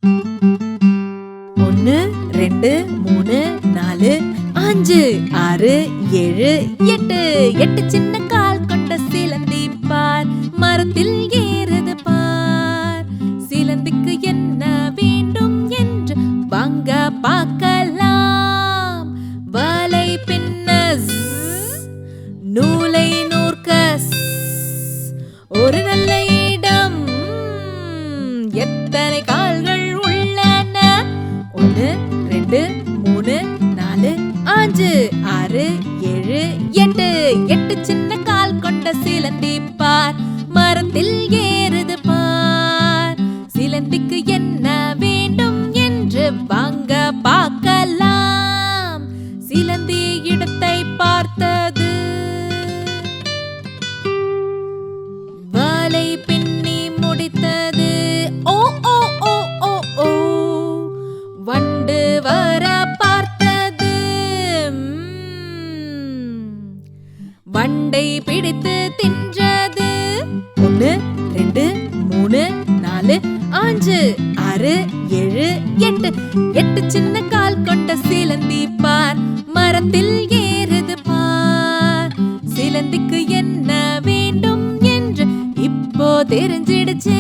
1 2 3 4 5 6 7 8 8 சின்ன கால் கொண்ட சிலந்தி பார், மரத்தில் ஏறுது பார். சிலந்திக்கு என்ன வேண்டும் என்று வாங்க பார்க்கலாம். வலை பின்ன நூலை நூற்க ஒரு நல்ல இடம். எத்தனை கால்கள் உள்ளன? 1 2 3 4 5 6 7 8 8 சின்ன கால் கொண்ட சிலந்தி பார், மரத்தில் ஏறுது பார். சிலந்திக்கு என்ன வேண்டும் என்று வாங்க பார்க்கலாம். சிலந்தி இடத்தை பார்த்தது, வலை பின்னி முடித்தது. ஓ ஓ ஓ ஓ ஓ வண்டு வர பார்த்தது. வண்டை பிடித்து தின்றது. 1 2 3 4 5 6 7 8 8 சின்ன கால் கொண்ட சிலந்தி பார், மரத்தில் ஏறுது பார். சிலந்திக்கு என்ன வேண்டும் என்று இப்போ தெரிஞ்சிடுச்சு.